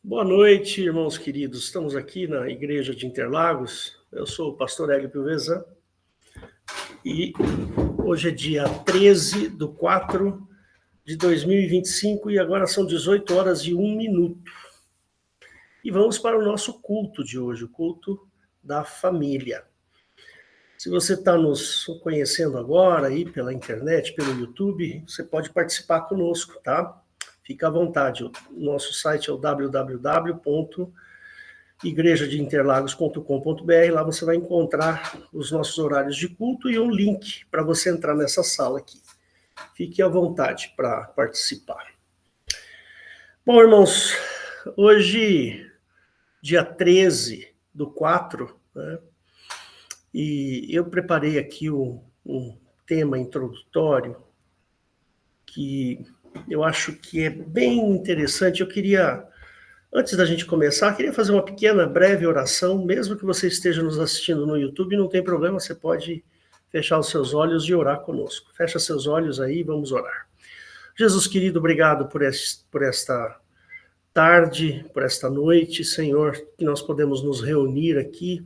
Boa noite, irmãos queridos. Estamos aqui na Igreja de Interlagos. Eu sou o pastor Hélio Piovesan e hoje é dia 13/4/2025 e agora são 18 horas e 1 minuto. E vamos para o nosso culto de hoje, o culto da família. Se você está nos conhecendo agora aí pela internet, pelo YouTube, você pode participar conosco, tá? Fica à vontade. O nosso site é o www.igrejadeinterlagos.com.br. Lá você vai encontrar os nossos horários de culto e um link para você entrar nessa sala aqui. Fique à vontade para participar. Bom, irmãos, hoje, dia 13/4, né? E eu preparei aqui um tema introdutório que eu acho que é bem interessante. Eu queria, antes da gente começar, queria fazer uma pequena, breve oração, mesmo que você esteja nos assistindo no YouTube, não tem problema, você pode fechar os seus olhos e orar conosco. Fecha seus olhos aí e vamos orar. Jesus querido, obrigado por esta tarde, por esta noite, Senhor, que nós podemos nos reunir aqui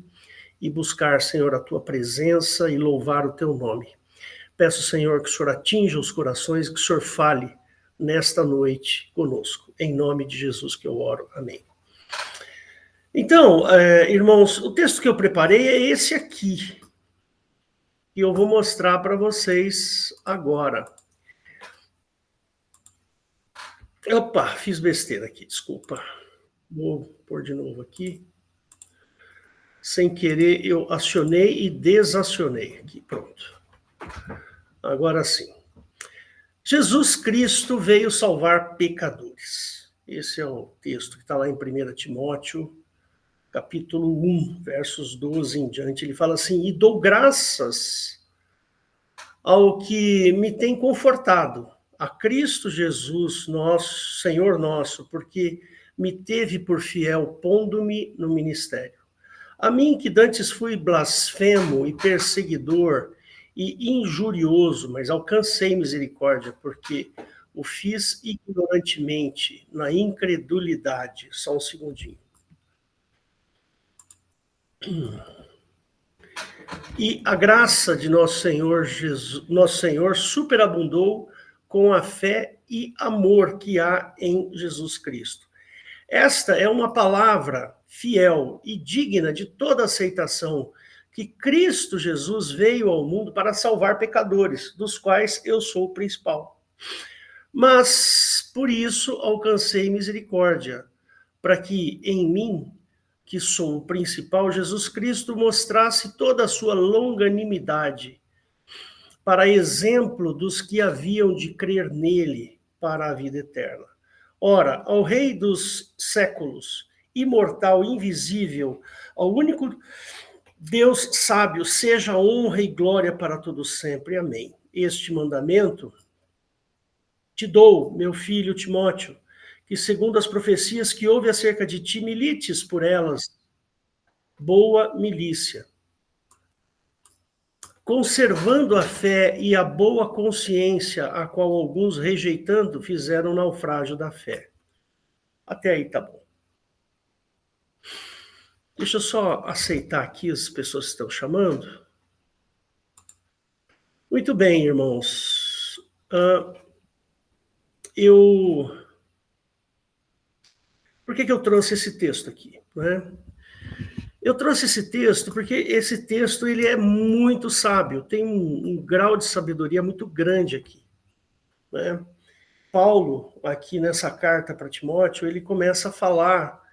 e buscar, Senhor, a Tua presença e louvar o Teu nome. Peço, Senhor, que o Senhor atinja os corações, que o Senhor fale nesta noite conosco. Em nome de Jesus que eu oro. Amém. Então, irmãos, o texto que eu preparei é esse aqui. E eu vou mostrar para vocês agora. Opa, fiz besteira aqui, desculpa. Vou pôr de novo aqui. Sem querer, eu acionei e desacionei aqui. Pronto. Agora sim. Jesus Cristo veio salvar pecadores. Esse é o texto que está lá em 1 Timóteo, capítulo 1, versos 12 em diante. Ele fala assim: e dou graças ao que me tem confortado, a Cristo Jesus, nosso Senhor nosso, porque me teve por fiel, pondo-me no ministério. A mim que dantes fui blasfemo e perseguidor e injurioso, mas alcancei misericórdia, porque o fiz ignorantemente, na incredulidade. Só um segundinho. E a graça de nosso Senhor Jesus, nosso Senhor superabundou com a fé e amor que há em Jesus Cristo. Esta é uma palavra fiel e digna de toda aceitação, que Cristo Jesus veio ao mundo para salvar pecadores, dos quais eu sou o principal. Mas, por isso, alcancei misericórdia, para que em mim, que sou o principal, Jesus Cristo mostrasse toda a sua longanimidade, para exemplo dos que haviam de crer nele para a vida eterna. Ora, ao Rei dos séculos, imortal, invisível, ao único Deus sábio, seja honra e glória para todos sempre. Amém. Este mandamento te dou, meu filho Timóteo, que segundo as profecias que houve acerca de ti, milites por elas, boa milícia, conservando a fé e a boa consciência, a qual alguns, rejeitando, fizeram naufrágio da fé. Até aí tá bom. Deixa eu só aceitar aqui as pessoas que estão chamando. Muito bem, irmãos. Por que eu trouxe esse texto aqui, né? Eu trouxe esse texto porque esse texto ele é muito sábio, tem um grau de sabedoria muito grande aqui, né? Paulo, aqui nessa carta para Timóteo, ele começa a falar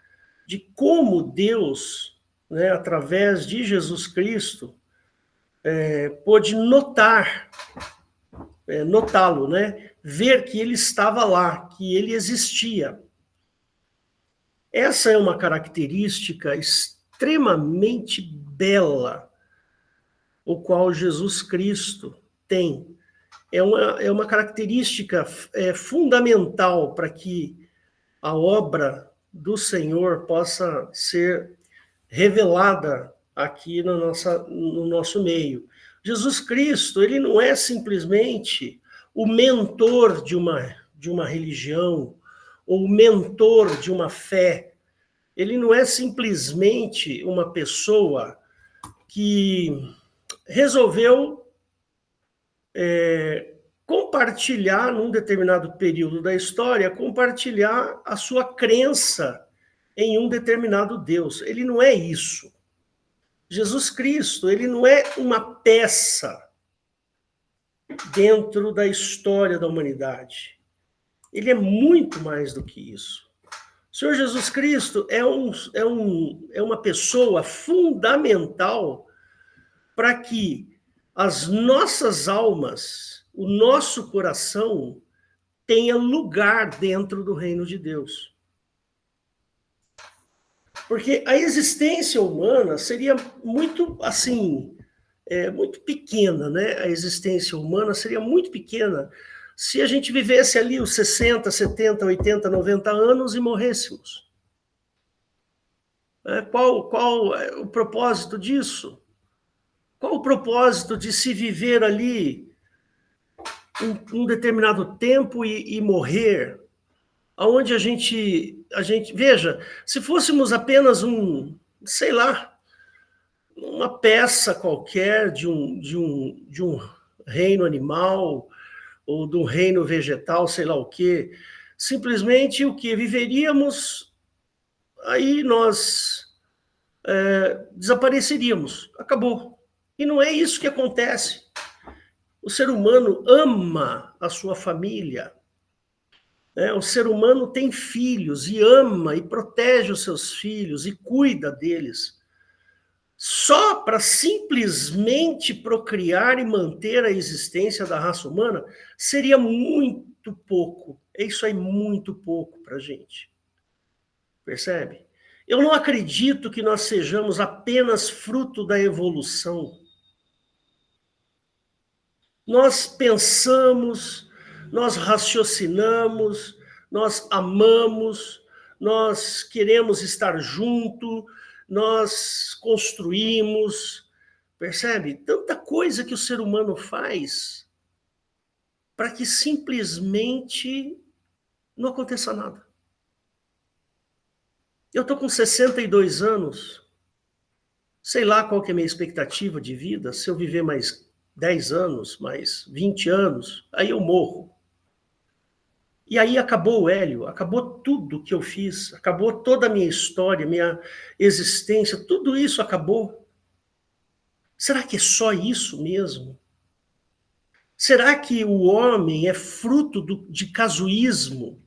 de como Deus, né, através de Jesus Cristo, pôde notá-lo, né? Ver que ele estava lá, que ele existia. Essa é uma característica extremamente bela, o qual Jesus Cristo tem. É uma característica fundamental para que a obra do Senhor possa ser revelada aqui no nosso meio. Jesus Cristo, ele não é simplesmente o mentor de uma religião, ou o mentor de uma fé, ele não é simplesmente uma pessoa que resolveu compartilhar, num determinado período da história, compartilhar a sua crença em um determinado Deus. Ele não é isso. Jesus Cristo, ele não é uma peça dentro da história da humanidade. Ele é muito mais do que isso. O Senhor Jesus Cristo é uma pessoa fundamental para que as nossas almas, o nosso coração, tenha lugar dentro do reino de Deus. Porque a existência humana seria muito, assim, muito pequena, né? A existência humana seria muito pequena se a gente vivesse ali os 60, 70, 80, 90 anos e morrêssemos. Qual é o propósito disso? Qual o propósito de se viver ali um determinado tempo e morrer? Onde a gente... Veja, se fôssemos apenas sei lá, uma peça qualquer de um reino animal ou de um reino vegetal, sei lá o quê, simplesmente o que? Viveríamos, aí nós desapareceríamos, acabou. E não é isso que acontece. O ser humano ama a sua família. O ser humano tem filhos e ama e protege os seus filhos e cuida deles. Só para simplesmente procriar e manter a existência da raça humana seria muito pouco. É isso aí, muito pouco para a gente. Percebe? Eu não acredito que nós sejamos apenas fruto da evolução. Nós pensamos, nós raciocinamos, nós amamos, nós queremos estar junto, nós construímos, percebe? Tanta coisa que o ser humano faz para que simplesmente não aconteça nada. Eu estou com 62 anos, sei lá qual que é a minha expectativa de vida, se eu viver mais 10 anos, mais 20 anos, aí eu morro. E aí acabou o Hélio, acabou tudo que eu fiz, acabou toda a minha história, minha existência, tudo isso acabou. Será que é só isso mesmo? Será que o homem é fruto de casuísmo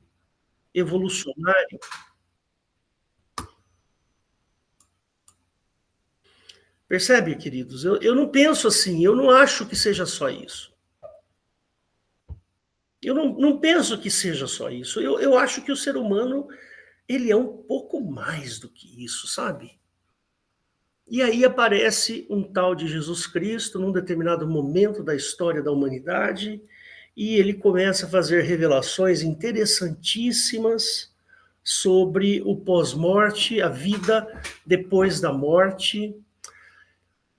evolucionário? Percebe, queridos? Eu não penso assim, eu não acho que seja só isso. Eu não penso que seja só isso. Eu acho que o ser humano, ele é um pouco mais do que isso, sabe? E aí aparece um tal de Jesus Cristo num determinado momento da história da humanidade e ele começa a fazer revelações interessantíssimas sobre o pós-morte, a vida depois da morte.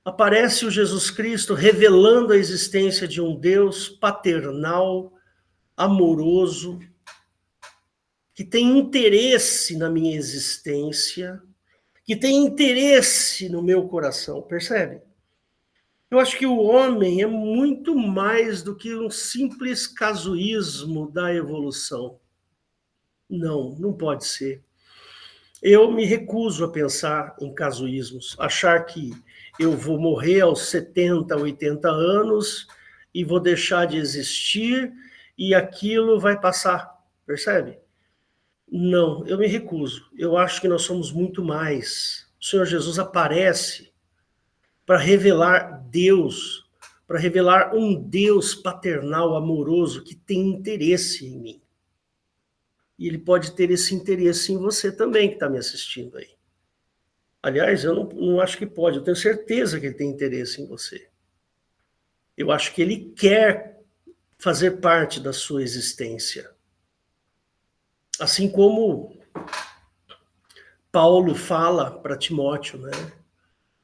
Aparece o Jesus Cristo revelando a existência de um Deus paternal, amoroso, que tem interesse na minha existência, que tem interesse no meu coração, percebe? Eu acho que o homem é muito mais do que um simples casuísmo da evolução. Não pode ser. Eu me recuso a pensar em casuísmos, achar que eu vou morrer aos 70, 80 anos e vou deixar de existir e aquilo vai passar, percebe? Não, eu me recuso. Eu acho que nós somos muito mais. O Senhor Jesus aparece para revelar Deus, para revelar um Deus paternal, amoroso, que tem interesse em mim. E ele pode ter esse interesse em você também, que está me assistindo aí. Aliás, eu não acho que pode, eu tenho certeza que ele tem interesse em você. Eu acho que ele quer fazer parte da sua existência. Assim como Paulo fala para Timóteo, né?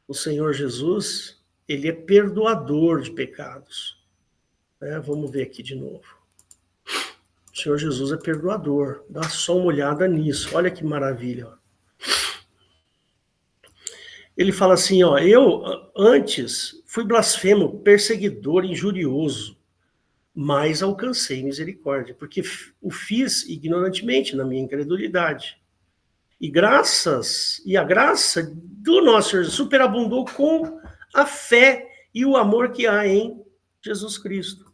O Senhor Jesus, ele é perdoador de pecados. Vamos ver aqui de novo. O Senhor Jesus é perdoador. Dá só uma olhada nisso. Olha que maravilha. Ele fala assim, ó, eu antes fui blasfemo, perseguidor, injurioso, mas alcancei misericórdia, porque o fiz ignorantemente, na minha incredulidade. E a graça do nosso Senhor superabundou com a fé e o amor que há em Jesus Cristo.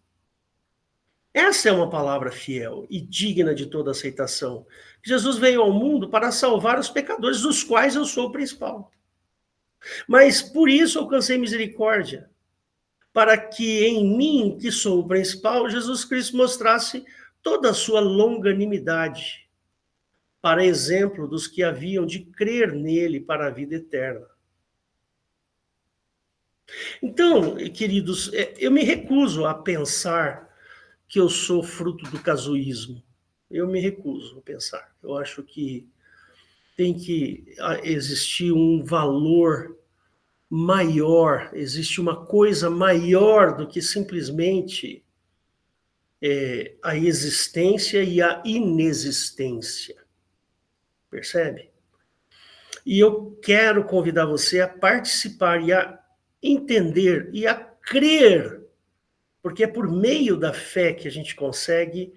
Essa é uma palavra fiel e digna de toda aceitação. Jesus veio ao mundo para salvar os pecadores, dos quais eu sou o principal. Mas por isso alcancei misericórdia, para que em mim, que sou o principal, Jesus Cristo mostrasse toda a sua longanimidade, para exemplo dos que haviam de crer nele para a vida eterna. Então, queridos, eu me recuso a pensar que eu sou fruto do casuísmo. Eu me recuso a pensar. Eu acho que tem que existir um valor maior, existe uma coisa maior do que simplesmente a existência e a inexistência. Percebe? E eu quero convidar você a participar e a entender e a crer, porque é por meio da fé que a gente consegue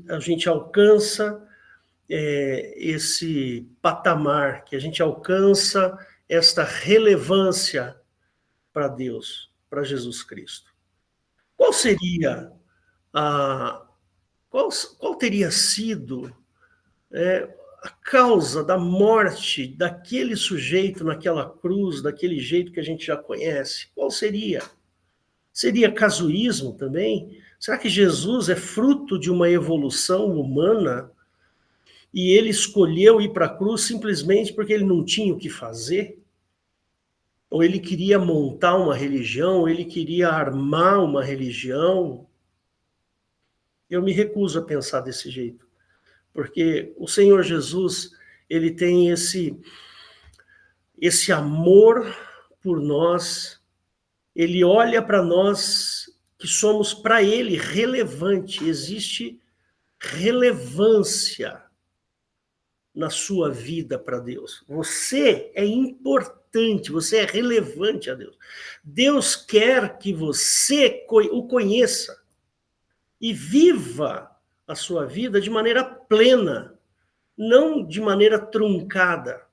a gente alcança esse patamar, que a gente alcança esta relevância para Deus, para Jesus Cristo. Qual seria qual teria sido a causa da morte daquele sujeito naquela cruz, daquele jeito que a gente já conhece? Qual seria? Seria casuísmo também? Será que Jesus é fruto de uma evolução humana e ele escolheu ir para a cruz simplesmente porque ele não tinha o que fazer? Ou ele queria montar uma religião, ou ele queria armar uma religião? Eu me recuso a pensar desse jeito, porque o Senhor Jesus, ele tem esse amor por nós, ele olha para nós que somos para ele relevante, existe relevância na sua vida para Deus. Você é importante, você é relevante a Deus. Deus quer que você o conheça e viva a sua vida de maneira plena, não de maneira truncada,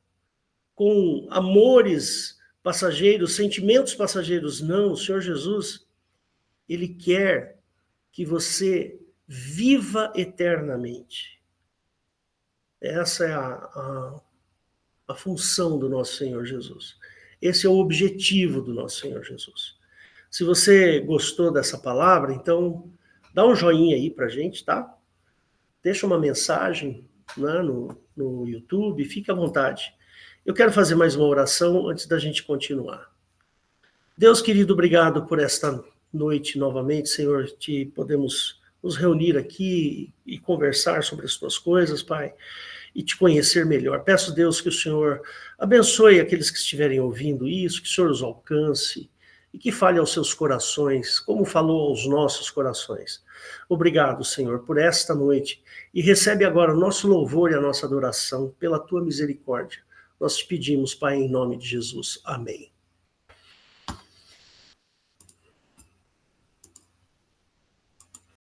com amores passageiros, sentimentos passageiros. Não, o Senhor Jesus, ele quer que você viva eternamente. Essa é a função do nosso Senhor Jesus. Esse é o objetivo do nosso Senhor Jesus. Se você gostou dessa palavra, então dá um joinha aí pra gente, tá? Deixa uma mensagem, né, no YouTube, fique à vontade. Eu quero fazer mais uma oração antes da gente continuar. Deus querido, obrigado por esta noite novamente, Senhor, que podemos nos reunir aqui e conversar sobre as tuas coisas, Pai, e te conhecer melhor. Peço, Deus, que o Senhor abençoe aqueles que estiverem ouvindo isso, que o Senhor os alcance e que fale aos seus corações, como falou aos nossos corações. Obrigado, Senhor, por esta noite, e recebe agora o nosso louvor e a nossa adoração pela tua misericórdia. Nós te pedimos, Pai, em nome de Jesus. Amém.